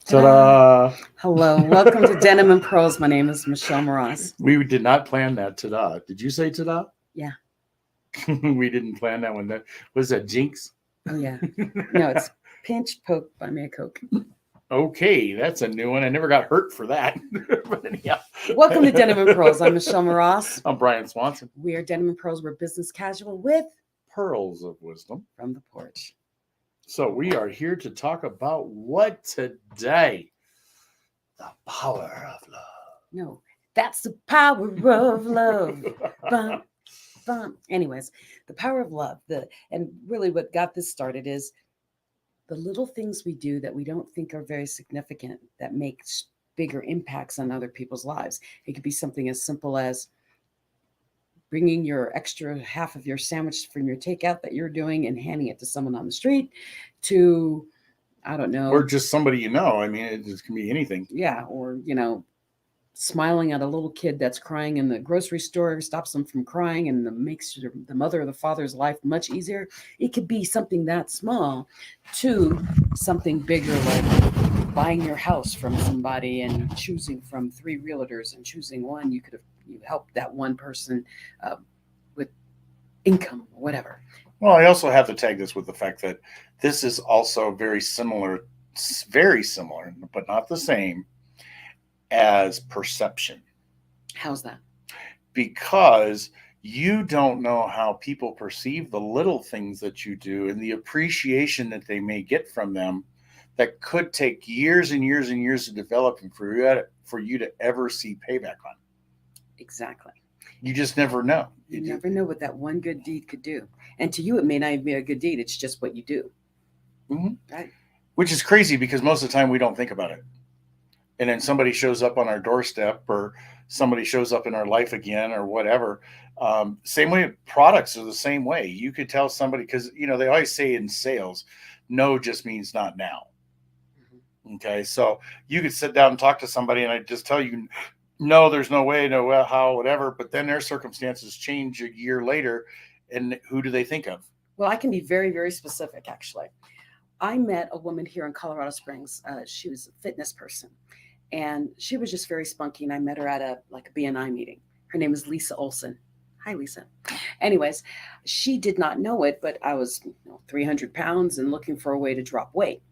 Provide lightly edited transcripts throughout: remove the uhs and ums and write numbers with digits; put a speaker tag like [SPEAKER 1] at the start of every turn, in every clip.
[SPEAKER 1] Ta-da!
[SPEAKER 2] Hello, welcome to Denim and Pearls. My name is Michelle Moroz.
[SPEAKER 1] We did not plan that. Ta-da! Did you say ta-da?
[SPEAKER 2] Yeah.
[SPEAKER 1] We didn't plan that one. That was that Jinx.
[SPEAKER 2] Oh yeah. No, it's pinch poke buy me a Coke.
[SPEAKER 1] Okay, that's a new one. I never got hurt for that. But anyhow.
[SPEAKER 2] Welcome to Denim and Pearls. I'm Michelle Moroz.
[SPEAKER 1] I'm Brian Swanson.
[SPEAKER 2] We are Denim and Pearls. We're business casual with
[SPEAKER 1] Pearls of wisdom
[SPEAKER 2] from the porch.
[SPEAKER 1] So we are here to talk about what today? The power of love.
[SPEAKER 2] No, that's the power of love. Bum, bum. Anyways, the power of love. And really what got this started is the little things we do that we don't think are very significant that make bigger impacts on other people's lives. It could be something as simple as bringing your extra half of your sandwich from your takeout that you're doing and handing it to someone on the street, to, I don't know.
[SPEAKER 1] Or just somebody you know. I mean, it can be anything.
[SPEAKER 2] Yeah, or, smiling at a little kid that's crying in the grocery store, stops them from crying and makes the mother or the father's life much easier. It could be something that small to something bigger, like buying your house from somebody and choosing from 3 realtors and choosing one. You helped that one person with income or whatever.
[SPEAKER 1] Well, I also have to tag this with the fact that this is also very similar, but not the same as perception.
[SPEAKER 2] How's that?
[SPEAKER 1] Because you don't know how people perceive the little things that you do and the appreciation that they may get from them that could take years and years and years to develop and for you to ever see payback on.
[SPEAKER 2] Exactly.
[SPEAKER 1] You just never know.
[SPEAKER 2] You never know what that one good deed could do. And to you, it may not even be a good deed. It's just what you do.
[SPEAKER 1] Mm-hmm.
[SPEAKER 2] Right?
[SPEAKER 1] Which is crazy because most of the time we don't think about it. And then somebody shows up on our doorstep or somebody shows up in our life again or whatever. Same way, products are the same way. You could tell somebody, because, they always say in sales, no just means not now. Mm-hmm. Okay. So you could sit down and talk to somebody and I just tell you, no, there's no way, no how, whatever. But then their circumstances change a year later. And who do they think of?
[SPEAKER 2] Well, I can be very, very specific, actually. I met a woman here in Colorado Springs. She was a fitness person. And she was just very spunky. And I met her at a BNI meeting. Her name is Lisa Olson. Hi, Lisa. Anyways, she did not know it, but I was 300 pounds and looking for a way to drop weight.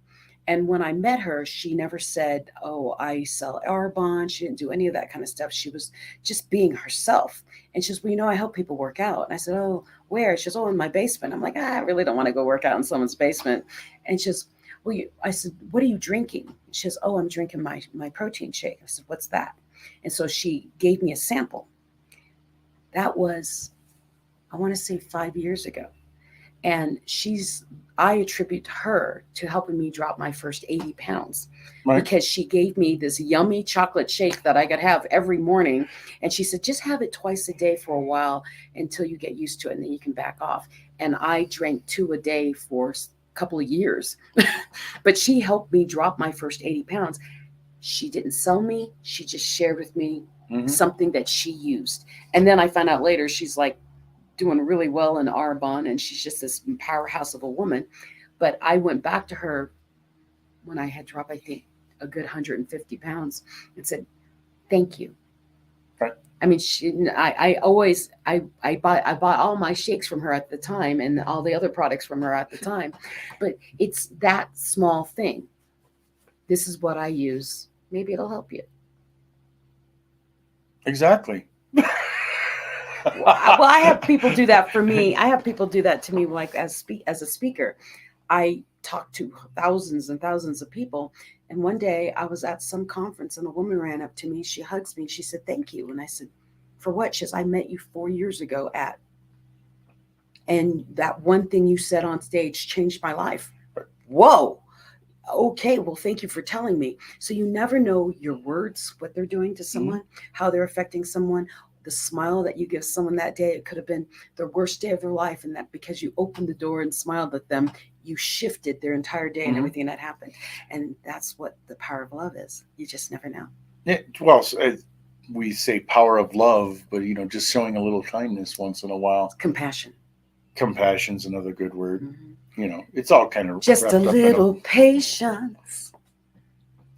[SPEAKER 2] And when I met her, she never said, oh, I sell Arbonne. She didn't do any of that kind of stuff. She was just being herself. And she says, well, I help people work out. And I said, oh, where? She says, oh, in my basement. I'm like, I really don't want to go work out in someone's basement. And she says, well, I said, what are you drinking? She says, oh, I'm drinking my protein shake. I said, what's that? And so she gave me a sample. That was, I want to say 5 years ago. And I attribute her to helping me drop my first 80 pounds. Right. Because she gave me this yummy chocolate shake that I could have every morning. And she said, just have it twice a day for a while until you get used to it and then you can back off. And I drank 2 a day for couple of years. But she helped me drop my first 80 pounds. She didn't sell me. She just shared with me something that she used. And then I found out later she's like doing really well in Arbonne and she's just this powerhouse of a woman. But I went back to her when I had dropped, I think, a good 150 pounds and said, thank you.
[SPEAKER 1] Right.
[SPEAKER 2] I mean, I bought all my shakes from her at the time and all the other products from her at the time, but it's that small thing. This is what I use. Maybe it'll help you.
[SPEAKER 1] Exactly.
[SPEAKER 2] Well, I have people do that for me. I have people do that to me, like as a speaker. I talk to thousands and thousands of people. And one day I was at some conference and a woman ran up to me. She hugs me and she said, thank you. And I said, for what? She says, I met you 4 years ago and that one thing you said on stage changed my life. Whoa. Okay. Well, thank you for telling me. So you never know your words, what they're doing to someone, how they're affecting someone. The smile that you give someone that day, it could have been the worst day of their life. And that because you opened the door and smiled at them, you shifted their entire day and everything that happened. And that's what the power of love is. You just never know.
[SPEAKER 1] Yeah, well, we say power of love, but, just showing a little kindness once in a while.
[SPEAKER 2] Compassion.
[SPEAKER 1] Compassion's another good word. It's all kind of
[SPEAKER 2] just a little patience.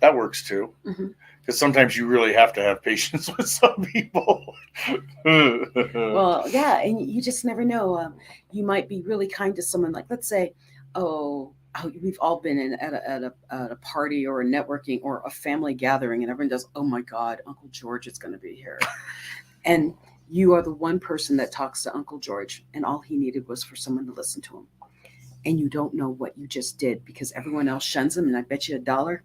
[SPEAKER 1] That works too.
[SPEAKER 2] Hmm.
[SPEAKER 1] Because sometimes you really have to have patience with some people.
[SPEAKER 2] Well, yeah, and you just never know. You might be really kind to someone. Like, let's say, we've all been at a party or a networking or a family gathering, and everyone does, oh my God, Uncle George is going to be here, and you are the one person that talks to Uncle George, and all he needed was for someone to listen to him, and you don't know what you just did because everyone else shuns him, and I bet you $1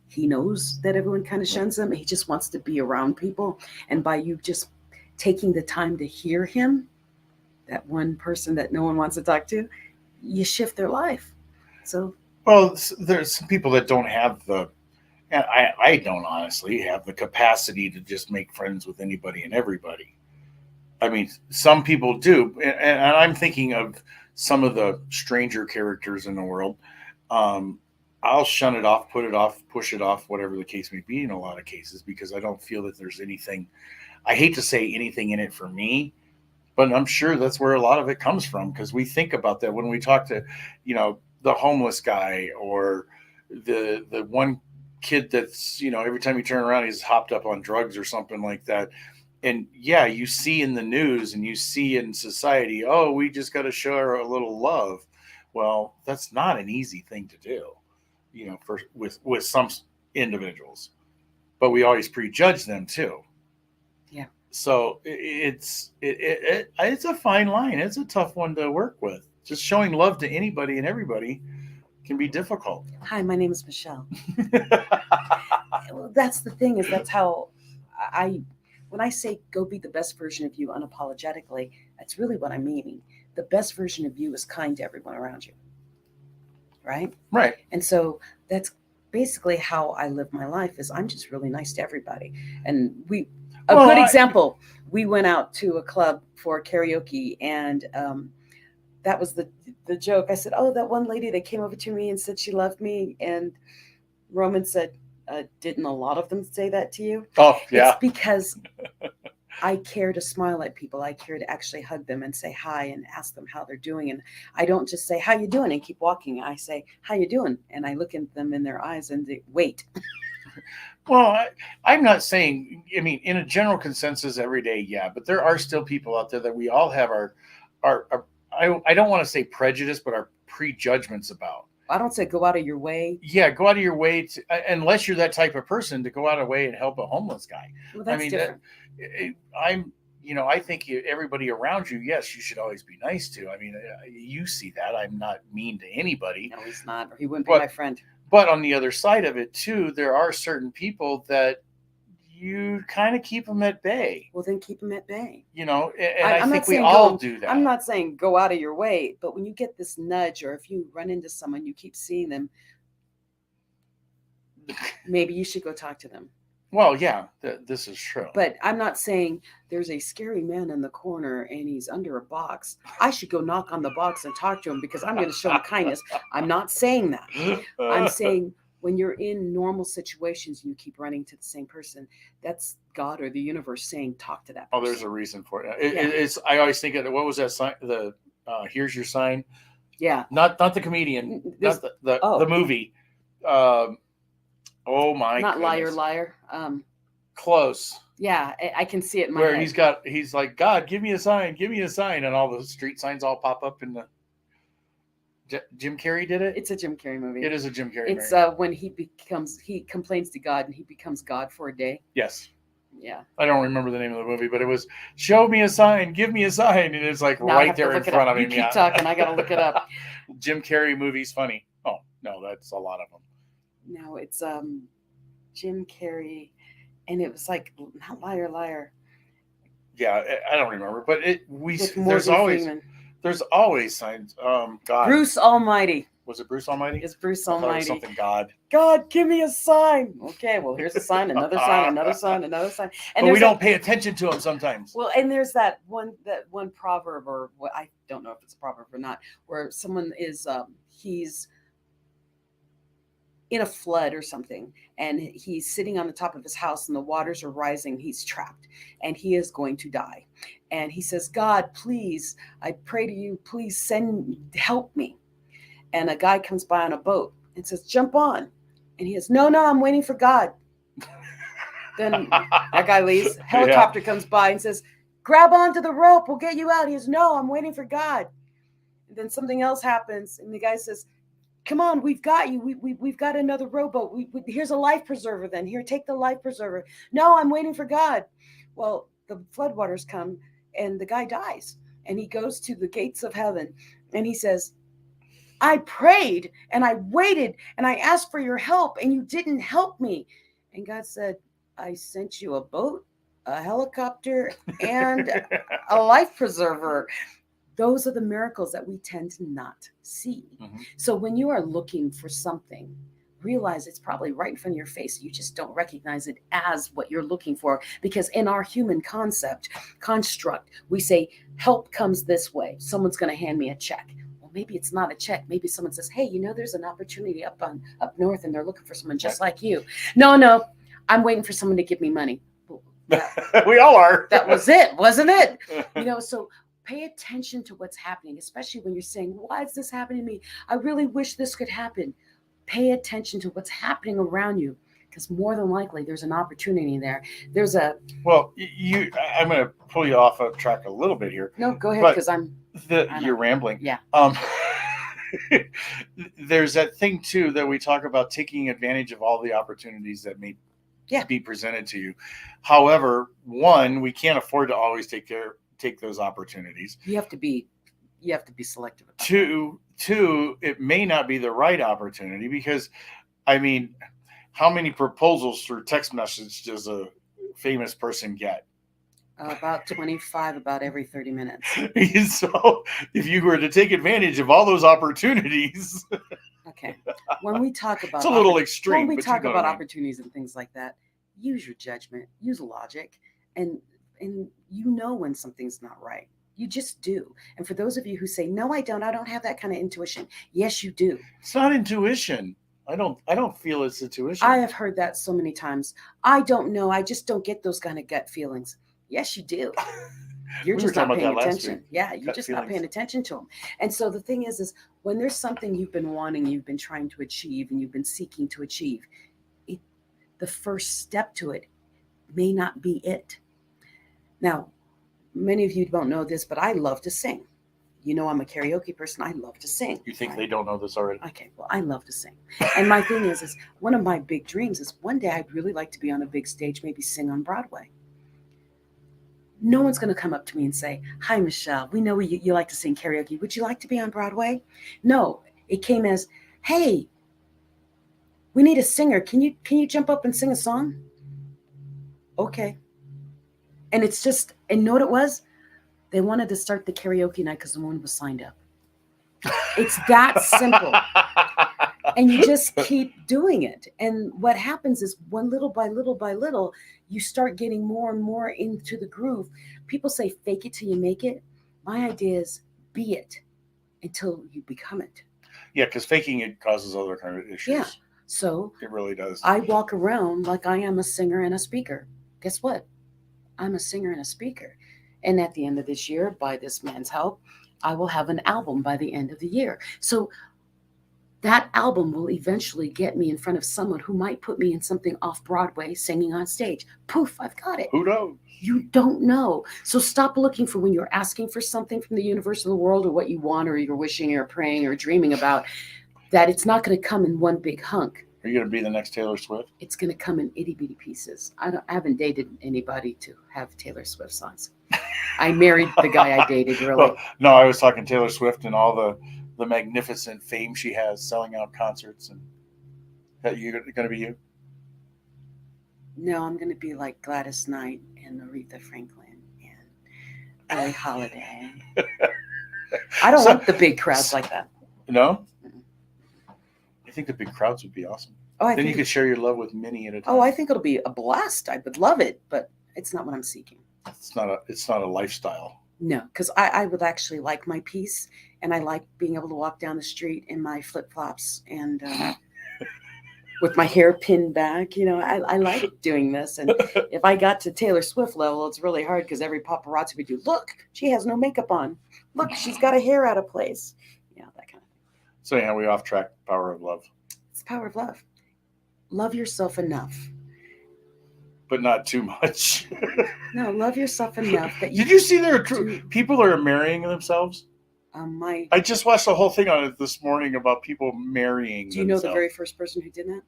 [SPEAKER 2] he knows that everyone kind of shuns him. He just wants to be around people. And by you just taking the time to hear him, that one person that no one wants to talk to, you shift their life. So,
[SPEAKER 1] Well, there's some people that don't have the, and I don't honestly have the capacity to just make friends with anybody and everybody. I mean, some people do, and I'm thinking of some of the stranger characters in the world. Um, I'll shun it off, put it off, push it off, whatever the case may be in a lot of cases, because I don't feel that there's anything. I hate to say anything in it for me, but I'm sure that's where a lot of it comes from because we think about that when we talk to, the homeless guy or the one kid that's every time you turn around he's hopped up on drugs or something like that. And yeah, you see in the news and you see in society, oh, we just got to show her a little love. Well, that's not an easy thing to do, for with some individuals, but we always prejudge them too.
[SPEAKER 2] yeah.
[SPEAKER 1] So it's a fine line. It's a tough one to work with. Just showing love to anybody and everybody can be difficult.
[SPEAKER 2] Hi, my name is Michelle. Well, that's the thing is that's how I, when I say go be the best version of you unapologetically, that's really what I'm meaning. The best version of you is kind to everyone around you, right?
[SPEAKER 1] Right.
[SPEAKER 2] And so that's basically how I live my life is I'm just really nice to everybody. And a
[SPEAKER 1] Well,
[SPEAKER 2] good example, we went out to a club for karaoke and that was the joke. I said, "Oh, that one lady that came over to me and said she loved me," and Roman said, "Didn't a lot of them say that to you?"
[SPEAKER 1] oh
[SPEAKER 2] It's
[SPEAKER 1] yeah.
[SPEAKER 2] because I care to smile at people. I care to actually hug them and say hi and ask them how they're doing. And I don't just say, "How you doing?" and keep walking. I say, "How you doing?" and I look at them in their eyes and they wait.
[SPEAKER 1] Well, I'm not saying. I mean, in a general consensus, every day, yeah. But there are still people out there that we all have our I don't want to say prejudice, but our prejudgments about.
[SPEAKER 2] I don't say go out of your way.
[SPEAKER 1] Yeah, go out of your way to, unless you're that type of person, to go out of way and help a homeless guy.
[SPEAKER 2] Well,
[SPEAKER 1] I
[SPEAKER 2] that's
[SPEAKER 1] mean,
[SPEAKER 2] different.
[SPEAKER 1] I'm, I think everybody around you, yes, you should always be nice to. I mean, you see that. I'm not mean to anybody,
[SPEAKER 2] No, he's not, or he wouldn't be my
[SPEAKER 1] but
[SPEAKER 2] friend.
[SPEAKER 1] on the other side of it too, there are certain people that you kind of keep them at bay.
[SPEAKER 2] Well, then keep him at bay.
[SPEAKER 1] And I
[SPEAKER 2] I'm
[SPEAKER 1] think
[SPEAKER 2] not
[SPEAKER 1] we
[SPEAKER 2] saying
[SPEAKER 1] all
[SPEAKER 2] go.
[SPEAKER 1] do that.
[SPEAKER 2] I'm not saying go out of your way, but when you get this nudge, or if you run into someone, you keep seeing them, maybe you should go talk to them.
[SPEAKER 1] Well, yeah, this is true.
[SPEAKER 2] But I'm not saying there's a scary man in the corner and he's under a box. I should go knock on the box and talk to him because I'm going to show him kindness. I'm not saying that. I'm saying when you're in normal situations and you keep running to the same person, that's God or the universe saying, talk to that person.
[SPEAKER 1] Oh, there's a reason for it. It's. I always think of what was that sign? The here's your sign.
[SPEAKER 2] Yeah.
[SPEAKER 1] Not the comedian. Not the movie. Oh my.
[SPEAKER 2] Not
[SPEAKER 1] goodness.
[SPEAKER 2] liar.
[SPEAKER 1] Close.
[SPEAKER 2] Yeah, I can see it in my
[SPEAKER 1] Where
[SPEAKER 2] head.
[SPEAKER 1] he's like, God, give me a sign, and all the street signs all pop up in the. Jim Carrey did it.
[SPEAKER 2] It's a Jim Carrey movie.
[SPEAKER 1] It is a Jim Carrey
[SPEAKER 2] It's
[SPEAKER 1] movie.
[SPEAKER 2] When he complains to God and he becomes God for a day.
[SPEAKER 1] Yes.
[SPEAKER 2] Yeah.
[SPEAKER 1] I don't remember the name of the movie, but it was show me a sign, give me a sign, and it's like
[SPEAKER 2] Now
[SPEAKER 1] right there in front of him.
[SPEAKER 2] You keep talking, I gotta look it up.
[SPEAKER 1] Jim Carrey movie's funny. Oh no, that's a lot of them.
[SPEAKER 2] No, it's Jim Carrey, and it was like not liar.
[SPEAKER 1] Yeah, I don't remember, but there's always signs. God.
[SPEAKER 2] Bruce Almighty.
[SPEAKER 1] Was it Bruce Almighty?
[SPEAKER 2] It's Bruce
[SPEAKER 1] I thought it was
[SPEAKER 2] Almighty.
[SPEAKER 1] something God.
[SPEAKER 2] God, give me a sign. Okay, well here's a sign, another sign, another sign, another sign.
[SPEAKER 1] And we don't pay attention to them sometimes.
[SPEAKER 2] Well, and there's that one proverb, or what, I don't know if it's a proverb or not, where someone is he's in a flood or something, and he's sitting on the top of his house and the waters are rising. He's trapped and he is going to die. And he says, God, please, I pray to you, please help me. And a guy comes by on a boat and says, jump on. And he goes, no, I'm waiting for God. Then that guy leaves. Helicopter comes by and says, grab onto the rope. We'll get you out. He goes, no, I'm waiting for God. And then something else happens. And the guy says, come on, we've got you. We've got another rowboat. Here's a life preserver then. Here, take the life preserver. No, I'm waiting for God. Well, the floodwaters come and the guy dies. And he goes to the gates of heaven and he says, I prayed and I waited and I asked for your help and you didn't help me. And God said, I sent you a boat, a helicopter, and a life preserver. Those are the miracles that we tend to not see. Mm-hmm. So when you are looking for something, realize it's probably right in front of your face. You just don't recognize it as what you're looking for, because in our human construct, we say, help comes this way. Someone's going to hand me a check. Well, maybe it's not a check. Maybe someone says, hey, there's an opportunity up north and they're looking for someone just like you. No, I'm waiting for someone to give me money.
[SPEAKER 1] We all are.
[SPEAKER 2] That was it, wasn't it? So pay attention to what's happening, especially when you're saying, why is this happening to me? I really wish this could happen. Pay attention to what's happening around you, because more than likely there's an opportunity there.
[SPEAKER 1] Well, I'm going to pull you off of track a little bit here.
[SPEAKER 2] No, go ahead, because
[SPEAKER 1] you're rambling.
[SPEAKER 2] Yeah.
[SPEAKER 1] There's that thing too that we talk about, taking advantage of all the opportunities that may be presented to you. However, one, we can't afford to always take those opportunities.
[SPEAKER 2] You have to be selective.
[SPEAKER 1] Two, it may not be the right opportunity, because how many proposals through text message does a famous person get?
[SPEAKER 2] About 25 about every 30 minutes.
[SPEAKER 1] So if you were to take advantage of all those opportunities.
[SPEAKER 2] Okay. When we talk about
[SPEAKER 1] it's a little extreme.
[SPEAKER 2] When we talk about opportunities and things like that, use your judgment, use logic, and when something's not right. You just do. And for those of you who say, no, I don't have that kind of intuition. Yes, you do.
[SPEAKER 1] It's not intuition. I don't feel it's intuition.
[SPEAKER 2] I have heard that so many times. I don't know. I just don't get those kind of gut feelings. Yes, you do. You're just not paying attention. Yeah, you're just not paying attention to them. And so the thing is when there's something you've been wanting, you've been trying to achieve, and you've been seeking to achieve, the first step to it may not be it. Now, many of you don't know this, but I love to sing. I'm a karaoke person. I love to sing.
[SPEAKER 1] You think they don't know this already?
[SPEAKER 2] Okay, well, I love to sing. And my thing is one of my big dreams is one day I'd really like to be on a big stage, maybe sing on Broadway. No one's going to come up to me and say, hi, Michelle, we know you like to sing karaoke. Would you like to be on Broadway? No, it came as, hey, we need a singer. Can you jump up and sing a song? Okay. And it's just, and you know what it was? They wanted to start the karaoke night because the woman was signed up. It's that simple. And you just keep doing it. And what happens is little by little, you start getting more and more into the groove. People say, fake it till you make it. My idea is be it until you become it.
[SPEAKER 1] Yeah, because faking it causes other kind of issues.
[SPEAKER 2] Yeah. So
[SPEAKER 1] it really does.
[SPEAKER 2] I walk around like I am a singer and a speaker. Guess what? I'm a singer and a speaker. And at the end of this year, by this man's help, I will have an album by the end of the year. So that album will eventually get me in front of someone who might put me in something off Broadway singing on stage. Poof, I've got it.
[SPEAKER 1] Who knows?
[SPEAKER 2] You don't know. So stop looking for when you're asking for something from the universe or the world, or what you want, or you're wishing or praying or dreaming about, that it's not going to come in one big hunk.
[SPEAKER 1] Are you going to be the next Taylor Swift?
[SPEAKER 2] It's going to come in itty bitty pieces. I haven't dated anybody to have Taylor Swift songs. I married the guy I dated, really.
[SPEAKER 1] Well, no, I was talking Taylor Swift and all the magnificent fame she has, selling out concerts. And that you're going to be you?
[SPEAKER 2] No, I'm going to be like Gladys Knight and Aretha Franklin and Billie Holiday. I don't like the big crowds like that.
[SPEAKER 1] No? I think the big crowds would be awesome. Then you could share your love with many at a time.
[SPEAKER 2] Oh, I think it'll be a blast. I would love it, but it's not what I'm seeking.
[SPEAKER 1] It's not a lifestyle.
[SPEAKER 2] No, because I would actually like my peace, and I like being able to walk down the street in my flip-flops and with my hair pinned back. I like doing this. And if I got to Taylor Swift level, it's really hard because every paparazzi would do, look, she has no makeup on. Look, she's got her hair out of place. That kind of thing.
[SPEAKER 1] So anyhow, we off track. Power of love.
[SPEAKER 2] It's the power of love. love yourself enough.
[SPEAKER 1] But not too much.
[SPEAKER 2] No, love yourself enough that you
[SPEAKER 1] Did you see there are
[SPEAKER 2] do.
[SPEAKER 1] people are marrying themselves?
[SPEAKER 2] My,
[SPEAKER 1] I just watched the whole thing on it this morning about people marrying
[SPEAKER 2] do you know the
[SPEAKER 1] themselves.
[SPEAKER 2] very first person who did that?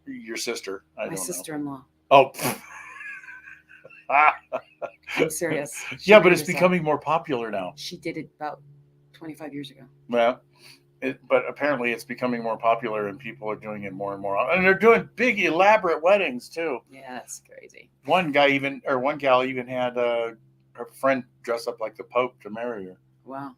[SPEAKER 1] Your sister? I
[SPEAKER 2] My
[SPEAKER 1] don't know.
[SPEAKER 2] sister-in-law.
[SPEAKER 1] Oh,
[SPEAKER 2] I'm serious. She
[SPEAKER 1] yeah, but
[SPEAKER 2] married
[SPEAKER 1] it's
[SPEAKER 2] herself.
[SPEAKER 1] becoming more popular now.
[SPEAKER 2] She did it about 25 years ago.
[SPEAKER 1] Well, but apparently it's becoming more popular, and people are doing it more and more, and they're doing big, elaborate weddings too.
[SPEAKER 2] Yeah, that's crazy.
[SPEAKER 1] One gal even had her friend dress up like the Pope to marry her.
[SPEAKER 2] Wow.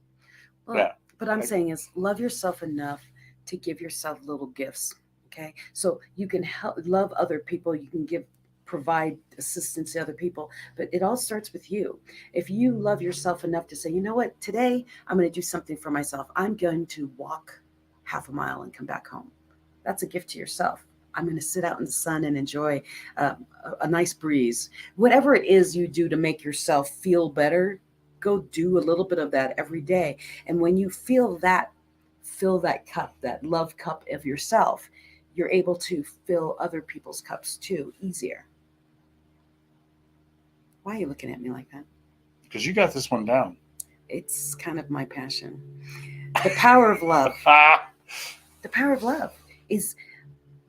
[SPEAKER 2] Well,
[SPEAKER 1] Yeah.
[SPEAKER 2] what I'm saying is love yourself enough to give yourself little gifts. Okay. So you can help love other people. You can provide assistance to other people, but it all starts with you. If you love yourself enough to say, you know what, today I'm going to do something for myself. I'm going to walk half a mile and come back home. That's a gift to yourself. I'm going to sit out in the sun and enjoy a nice breeze. Whatever it is you do to make yourself feel better, go do a little bit of that every day. And when you feel that, fill that cup, that love cup of yourself, you're able to fill other people's cups too easier. Why are you looking at me like that?
[SPEAKER 1] Because you got this one down.
[SPEAKER 2] It's kind of my passion. The power of love. The power of love is.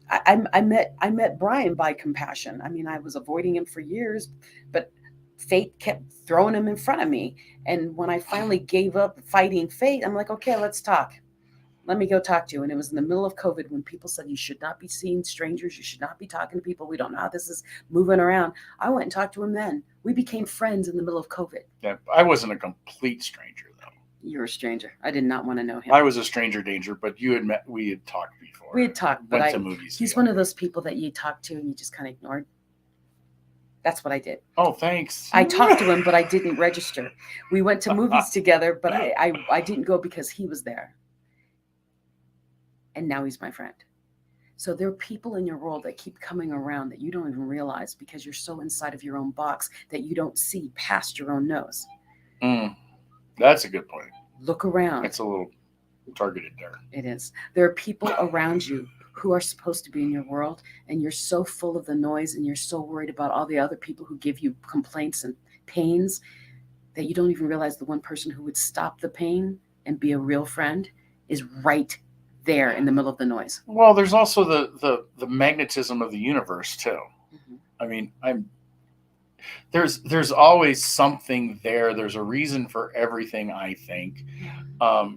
[SPEAKER 2] I met Brian by compassion. I mean, I was avoiding him for years, but fate kept throwing him in front of me. And when I finally gave up fighting fate, I'm like, okay, let's talk. Let me go talk to you. And it was in the middle of COVID when people said you should not be seeing strangers. You should not be talking to people. We don't know how this is moving around. I went and talked to him then. We became friends in the middle of COVID.
[SPEAKER 1] Yeah, I wasn't a complete stranger though.
[SPEAKER 2] You're a stranger. I did not want to know him.
[SPEAKER 1] I was a stranger danger, but we had talked before.
[SPEAKER 2] We had talked, but
[SPEAKER 1] went to movies.
[SPEAKER 2] He's one of those people that you talk to and you just kind of ignored. That's what I did.
[SPEAKER 1] Oh, thanks.
[SPEAKER 2] I talked to him, but I didn't register. We went to movies together, but I didn't go because he was there. And now he's my friend. So there are people in your world that keep coming around that you don't even realize because you're so inside of your own box that you don't see past your own nose.
[SPEAKER 1] That's a good point.
[SPEAKER 2] Look around.
[SPEAKER 1] It's a little targeted there.
[SPEAKER 2] It is. There are people around you who are supposed to be in your world, and you're so full of the noise and you're so worried about all the other people who give you complaints and pains that you don't even realize the one person who would stop the pain and be a real friend is right there in the middle of the noise.
[SPEAKER 1] Well, there's also the magnetism of the universe too.
[SPEAKER 2] Mm-hmm.
[SPEAKER 1] I mean, there's always something there. There's a reason for everything, I think.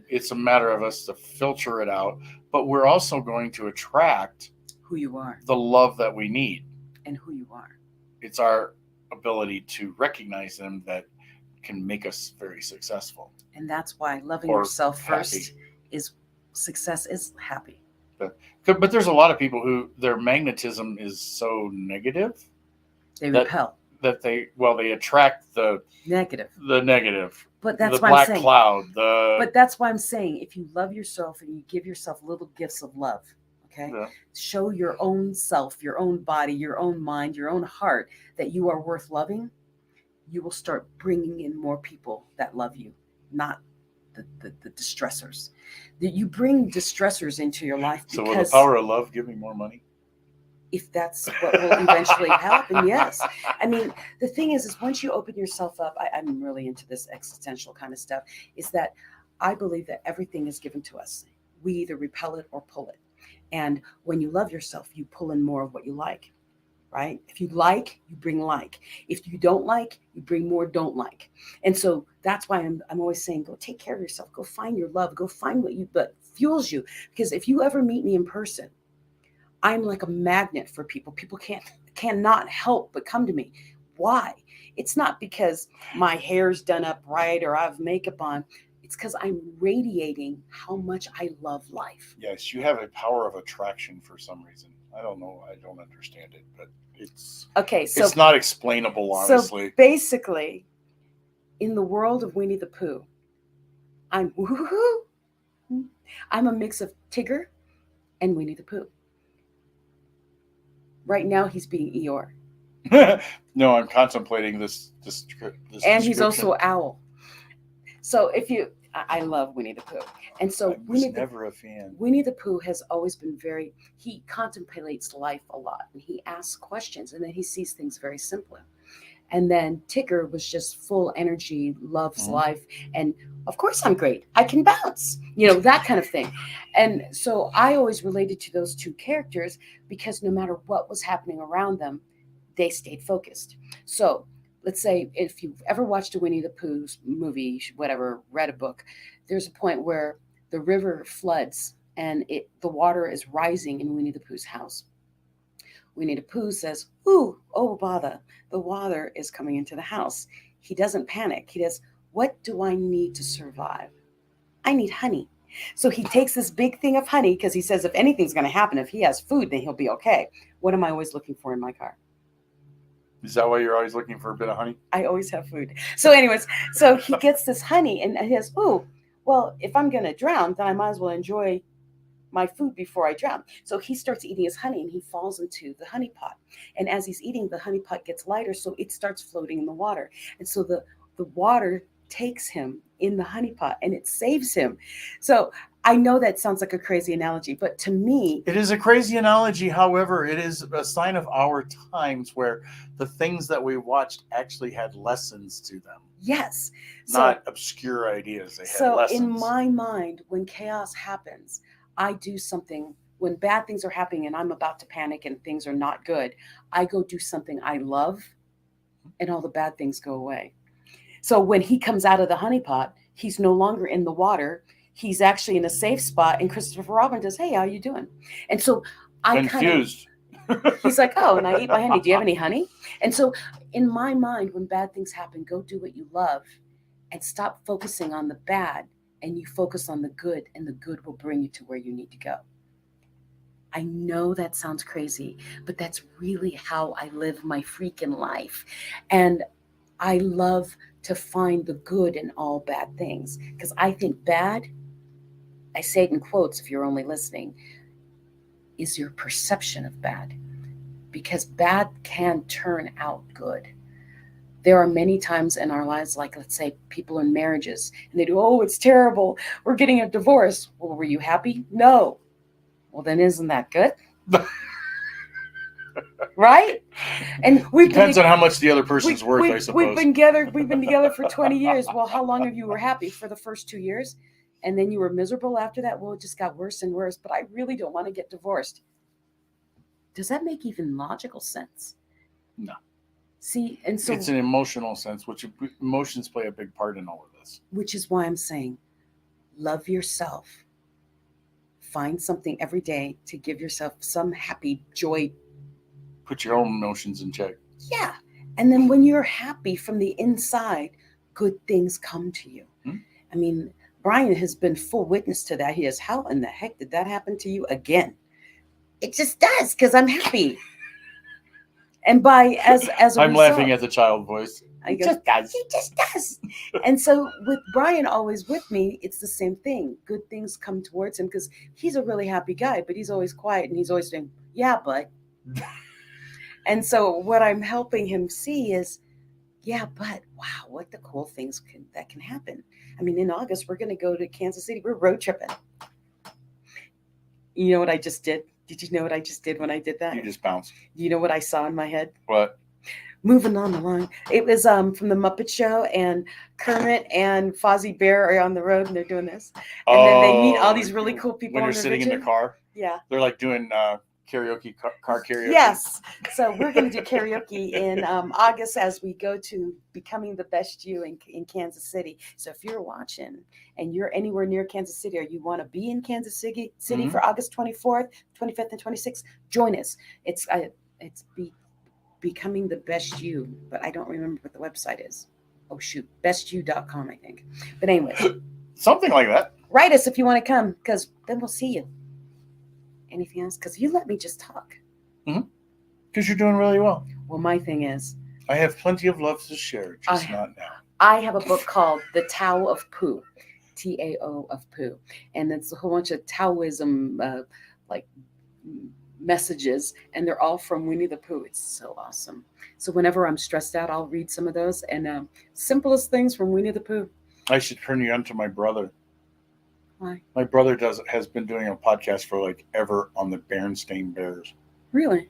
[SPEAKER 1] It's a matter of us to filter it out, but we're also going to attract
[SPEAKER 2] who you are,
[SPEAKER 1] the love that we need,
[SPEAKER 2] and who you are.
[SPEAKER 1] It's our ability to recognize them that can make us very successful.
[SPEAKER 2] And that's why loving yourself first is success is happy.
[SPEAKER 1] But there's a lot of people who their magnetism is so negative.
[SPEAKER 2] They repel.
[SPEAKER 1] That they attract the
[SPEAKER 2] negative.
[SPEAKER 1] But
[SPEAKER 2] that's
[SPEAKER 1] the
[SPEAKER 2] why
[SPEAKER 1] black
[SPEAKER 2] I'm saying,
[SPEAKER 1] cloud.
[SPEAKER 2] But that's why I'm saying if you love yourself and you give yourself little gifts of love, okay?
[SPEAKER 1] Yeah.
[SPEAKER 2] Show your own self, your own body, your own mind, your own heart that you are worth loving, you will start bringing in more people that love you, not the distressors. That you bring distressors into your life.
[SPEAKER 1] So will the power of love give me more money?
[SPEAKER 2] If that's what will eventually happen, yes. I mean, the thing is once you open yourself up, I'm really into this existential kind of stuff, is that I believe that everything is given to us. We either repel it or pull it. And when you love yourself, you pull in more of what you like, right? If you like, you bring like. If you don't like, you bring more don't like. And so that's why I'm always saying, go take care of yourself. Go find your love. Go find what fuels you. Because if you ever meet me in person, I'm like a magnet for people. People cannot help but come to me. Why? It's not because my hair's done up right or I have makeup on. It's because I'm radiating how much I love life.
[SPEAKER 1] Yes, you have a power of attraction for some reason. I don't know. I don't understand it, but it's okay. So it's not explainable, honestly.
[SPEAKER 2] So basically, in the world of Winnie the Pooh, I'm a mix of Tigger and Winnie the Pooh. Right now, he's being Eeyore.
[SPEAKER 1] No, I'm contemplating this.
[SPEAKER 2] And he's also Owl. So I love Winnie the Pooh. And
[SPEAKER 1] I
[SPEAKER 2] so
[SPEAKER 1] was never a fan.
[SPEAKER 2] Winnie the Pooh has always been he contemplates life a lot and he asks questions and then he sees things very simply. And then Tigger was just full energy, loves life. And of course, I'm great. I can bounce, that kind of thing. And so I always related to those two characters because no matter what was happening around them, they stayed focused. So let's say if you've ever watched a Winnie the Pooh movie, whatever, read a book, there's a point where the river floods and the water is rising in Winnie the Pooh's house. Winnie the Pooh says, "Ooh, oh bother, the water is coming into the house." He doesn't panic. He does, "What do I need to survive? I need honey." So he takes this big thing of honey because he says if anything's going to happen, if he has food, then he'll be okay. What am I always looking for in my car?
[SPEAKER 1] Is that why you're always looking for a bit of honey?
[SPEAKER 2] I always have food. So anyways, so he gets this honey and he says, "Ooh, well, if I'm going to drown, then I might as well enjoy my food before I drown." So he starts eating his honey and he falls into the honey pot. And as he's eating, the honey pot gets lighter, so it starts floating in the water. And so the water takes him in the honey pot and it saves him. So I know that sounds like a crazy analogy, but to me,
[SPEAKER 1] it is a crazy analogy. However, it is a sign of our times where the things that we watched actually had lessons to them.
[SPEAKER 2] Yes.
[SPEAKER 1] Not obscure ideas. They had lessons.
[SPEAKER 2] So in my mind, when chaos happens, I do something. When bad things are happening and I'm about to panic and things are not good, I go do something I love and all the bad things go away. So when he comes out of the honey pot, he's no longer in the water. He's actually in a safe spot. And Christopher Robin says, "Hey, how you doing?" And so I
[SPEAKER 1] confused.
[SPEAKER 2] He's like, "Oh, and I eat my honey. Do you have any honey?" And so in my mind, when bad things happen, go do what you love and stop focusing on the bad. And you focus on the good, and the good will bring you to where you need to go. I know that sounds crazy, but that's really how I live my freaking life. And I love to find the good in all bad things because I think bad, I say it in quotes if you're only listening, is your perception of bad because bad can turn out good. There are many times in our lives, like let's say people in marriages, and they do, "Oh, it's terrible. We're getting a divorce." Well, were you happy? No. Well, then isn't that good? Right? And
[SPEAKER 1] depends on how much the other person's worth, I suppose.
[SPEAKER 2] We've been together for 20 years. Well, how long have you were happy? For the first 2 years? And then you were miserable after that? Well, it just got worse and worse, but I really don't want to get divorced. Does that make even logical sense?
[SPEAKER 1] No.
[SPEAKER 2] See, and so
[SPEAKER 1] it's an emotional sense, which emotions play a big part in all of this.
[SPEAKER 2] Which is why I'm saying, love yourself. Find something every day to give yourself some happy joy.
[SPEAKER 1] Put your own emotions in check.
[SPEAKER 2] Yeah. And then when you're happy from the inside, good things come to you. I mean, Brian has been full witness to that. He is, "How in the heck did that happen to you again?" It just does because I'm happy. And as a
[SPEAKER 1] I'm
[SPEAKER 2] result,
[SPEAKER 1] laughing at the child voice.
[SPEAKER 2] He just does. And so with Brian always with me, it's the same thing. Good things come towards him because he's a really happy guy, but he's always quiet and he's always saying, "Yeah, but." And so what I'm helping him see is, yeah, but wow, what the cool things that can happen. I mean, in August, we're going to go to Kansas City. We're road tripping. You know what I just did? Did you know what I just did when I did that?
[SPEAKER 1] You just bounced.
[SPEAKER 2] You know what I saw in my head?
[SPEAKER 1] What?
[SPEAKER 2] Moving on the line. It was from the Muppet Show, and Kermit and Fozzie Bear are on the road, and they're doing this. And then they meet all these really cool people
[SPEAKER 1] when you're sitting in the car.
[SPEAKER 2] Yeah.
[SPEAKER 1] They're like doing karaoke, car karaoke.
[SPEAKER 2] Yes. So we're going to do karaoke in August as we go to Becoming the Best You in Kansas City. So if you're watching and you're anywhere near Kansas City or you want to be in Kansas City for August 24th, 25th, and 26th, join us. It's Becoming the Best You, but I don't remember what the website is. Oh, shoot. bestyou.com, I think. But anyways.
[SPEAKER 1] Something like that.
[SPEAKER 2] Write us if you want to come because then we'll see you. Anything else? Because you let me just talk.
[SPEAKER 1] Because you're doing really well.
[SPEAKER 2] Well, my thing is,
[SPEAKER 1] I have plenty of love to share, just not now.
[SPEAKER 2] I have a book called The Tao of Pooh, Tao of Pooh, and it's a whole bunch of Taoism messages, and they're all from Winnie the Pooh. It's so awesome. So whenever I'm stressed out, I'll read some of those, and simplest things from Winnie the Pooh.
[SPEAKER 1] I should turn you on to my brother.
[SPEAKER 2] Why?
[SPEAKER 1] My brother has been doing a podcast for like ever on the Berenstain Bears.
[SPEAKER 2] Really?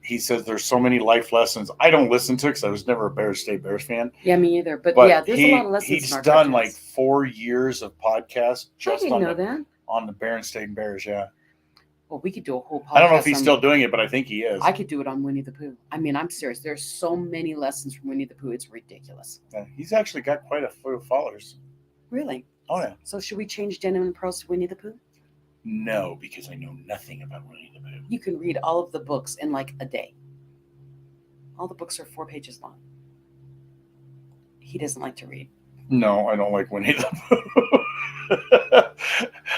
[SPEAKER 1] He says there's so many life lessons. I don't listen to it because I was never a Bears State Bears fan.
[SPEAKER 2] Yeah, me either. But yeah,
[SPEAKER 1] But
[SPEAKER 2] there's a lot of lessons
[SPEAKER 1] he's
[SPEAKER 2] in our
[SPEAKER 1] done like
[SPEAKER 2] cartoons.
[SPEAKER 1] 4 years of podcasts
[SPEAKER 2] I
[SPEAKER 1] just
[SPEAKER 2] didn't know that.
[SPEAKER 1] on the Berenstain Bears. Yeah,
[SPEAKER 2] Well, we could do a whole podcast.
[SPEAKER 1] I don't know if he's
[SPEAKER 2] on,
[SPEAKER 1] still doing it, but I think he is.
[SPEAKER 2] I could do it on Winnie the Pooh. I mean, I'm serious. There's so many lessons from Winnie the Pooh. It's ridiculous.
[SPEAKER 1] Yeah, he's actually got quite a few followers.
[SPEAKER 2] Really?
[SPEAKER 1] Oh yeah.
[SPEAKER 2] So should we change Denim and Pearls to Winnie the Pooh?
[SPEAKER 1] No, because I know nothing about Winnie the Pooh.
[SPEAKER 2] You can read all of the books in like a day. All the books are 4 pages long. He doesn't like to read.
[SPEAKER 1] No, I don't like Winnie the Pooh.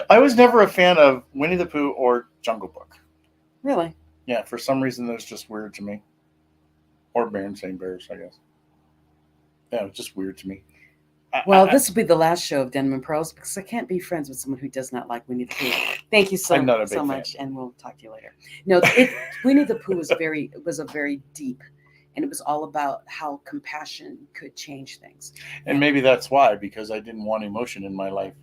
[SPEAKER 1] I was never a fan of Winnie the Pooh or Jungle Book.
[SPEAKER 2] Really?
[SPEAKER 1] Yeah, for some reason that's just weird to me. Or Berenstain Bears, I guess. Yeah, it's just weird to me.
[SPEAKER 2] Well, this will be the last show of Denim and Pearls because I can't be friends with someone who does not like Winnie the Pooh. Thank you
[SPEAKER 1] I'm not a big
[SPEAKER 2] so
[SPEAKER 1] fan.
[SPEAKER 2] much, and we'll talk to you later. No, Winnie the Pooh was a very deep, and it was all about how compassion could change things.
[SPEAKER 1] And maybe that's why, because I didn't want emotion in my life.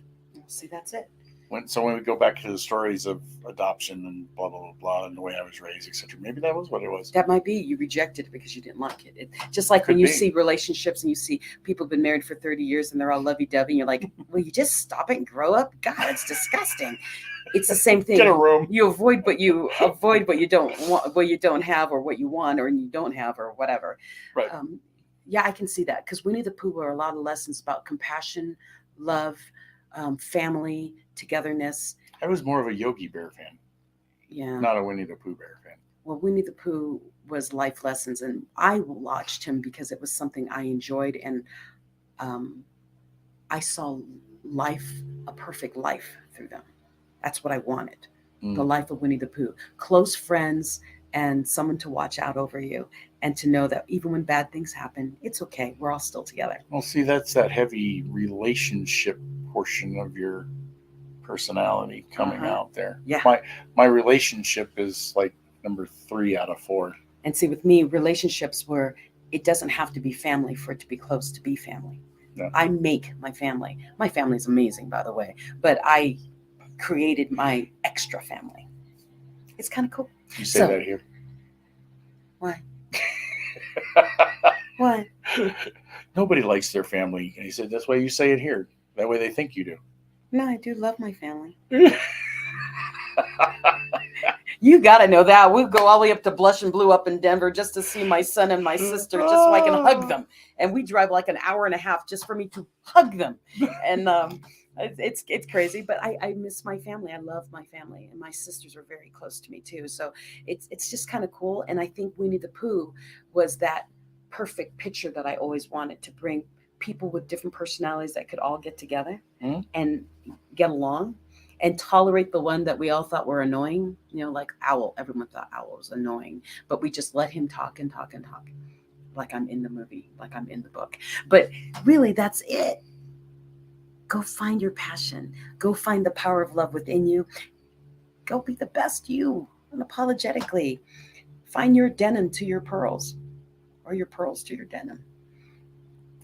[SPEAKER 2] See, that's it.
[SPEAKER 1] When we go back to the stories of adoption and blah blah blah, blah and the way I was raised, etc., maybe that was what it was.
[SPEAKER 2] That might be you rejected it because you didn't like it. Just like
[SPEAKER 1] Could
[SPEAKER 2] when you
[SPEAKER 1] be.
[SPEAKER 2] see relationships and you see people have been married for 30 years and they're all lovey-dovey, and you're like, will you just stop it and grow up? God, it's disgusting. It's the same thing.
[SPEAKER 1] Get a room.
[SPEAKER 2] You avoid what you don't want, what you don't have, or what you want, or you don't have, or whatever.
[SPEAKER 1] Right.
[SPEAKER 2] Yeah, I can see that because Winnie the Pooh were a lot of lessons about compassion, love, family, togetherness.
[SPEAKER 1] I was more of a Yogi Bear fan,
[SPEAKER 2] Yeah.
[SPEAKER 1] not a Winnie the Pooh Bear fan.
[SPEAKER 2] Well, Winnie the Pooh was life lessons, and I watched him because it was something I enjoyed, and I saw life, a perfect life through them. That's what I wanted. The life of Winnie the Pooh. Close friends and someone to watch out over you, and to know that even when bad things happen, it's okay. We're all still together.
[SPEAKER 1] Well, see, that's that heavy relationship portion of your personality coming out there.
[SPEAKER 2] Yeah.
[SPEAKER 1] My relationship is like number 3 out of 4.
[SPEAKER 2] And see, with me, relationships where it doesn't have to be family for it to be close to be family.
[SPEAKER 1] Yeah.
[SPEAKER 2] I make my family. My family's amazing, by the way, but I created my extra family. It's kind of cool.
[SPEAKER 1] You say that here.
[SPEAKER 2] Why? Why?
[SPEAKER 1] Nobody likes their family. And he said, that's why you say it here. That way they think you do.
[SPEAKER 2] No, I do love my family. You got to know that. We go all the way up to Blush and Blue up in Denver just to see my son and my sister, just so I can hug them. And we drive like an hour and a half just for me to hug them. And it's crazy, but I miss my family. I love my family, and my sisters are very close to me too. So it's just kind of cool. And I think Winnie the Pooh was that perfect picture that I always wanted to bring people with different personalities that could all get together and get along and tolerate the one that we all thought were annoying, like Owl. Everyone thought Owl was annoying, but we just let him talk and talk and talk, like I'm in the movie, like I'm in the book. But really, that's it. Go find your passion. Go find the power of love within you. Go be the best you, unapologetically. Find your denim to your pearls, or your pearls to your denim.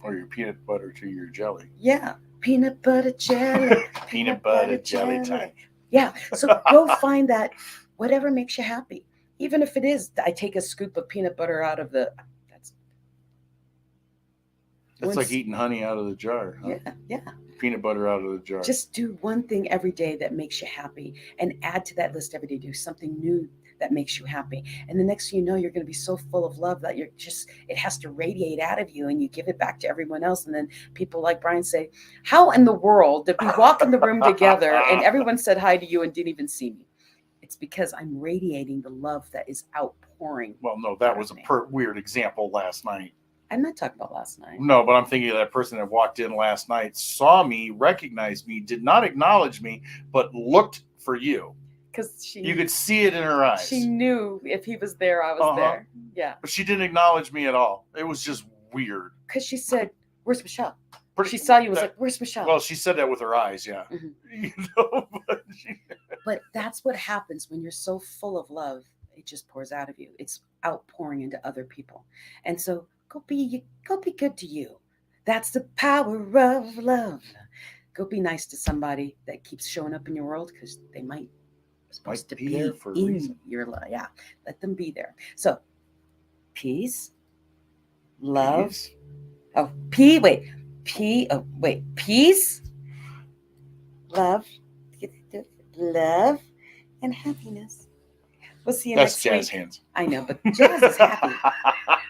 [SPEAKER 1] Or your peanut butter to your jelly.
[SPEAKER 2] Yeah, peanut butter jelly.
[SPEAKER 1] Peanut butter jelly time.
[SPEAKER 2] Yeah, so go find that, whatever makes you happy. Even if it is, I take a scoop of peanut butter out of the...
[SPEAKER 1] That's like eating honey out of the jar. Huh?
[SPEAKER 2] Yeah.
[SPEAKER 1] Peanut butter out of the jar.
[SPEAKER 2] Just do one thing every day that makes you happy, and add to that list every day. Do something new that makes you happy. And the next thing you know, you're going to be so full of love that it has to radiate out of you, and you give it back to everyone else. And then people like Brian say, how in the world did we walk in the room together and everyone said hi to you and didn't even see me? It's because I'm radiating the love that is outpouring.
[SPEAKER 1] Well, no, that was a weird example last night.
[SPEAKER 2] I'm not talking about last night.
[SPEAKER 1] No, but I'm thinking of that person that walked in last night, saw me, recognized me, did not acknowledge me, but looked for you.
[SPEAKER 2] Because
[SPEAKER 1] you could see it in her eyes.
[SPEAKER 2] She knew if he was there, I was there. Yeah.
[SPEAKER 1] But she didn't acknowledge me at all. It was just weird.
[SPEAKER 2] Because she said, where's Michelle? She saw you and was like, where's Michelle?
[SPEAKER 1] Well, she said that with her eyes, yeah.
[SPEAKER 2] Mm-hmm. But that's what happens when you're so full of love. It just pours out of you. It's outpouring into other people. And so go be good to you. That's the power of love. Go be nice to somebody that keeps showing up in your world because they might supposed to
[SPEAKER 1] be
[SPEAKER 2] be
[SPEAKER 1] there for a
[SPEAKER 2] in
[SPEAKER 1] reason.
[SPEAKER 2] your life. Yeah, let them be there. So, peace, love.
[SPEAKER 1] Peace.
[SPEAKER 2] Oh, P. Wait, P. Oh, wait. Peace, love, love, and happiness. We'll see you
[SPEAKER 1] That's
[SPEAKER 2] next
[SPEAKER 1] jazz
[SPEAKER 2] week.
[SPEAKER 1] hands.
[SPEAKER 2] I know, but Jazz is happy.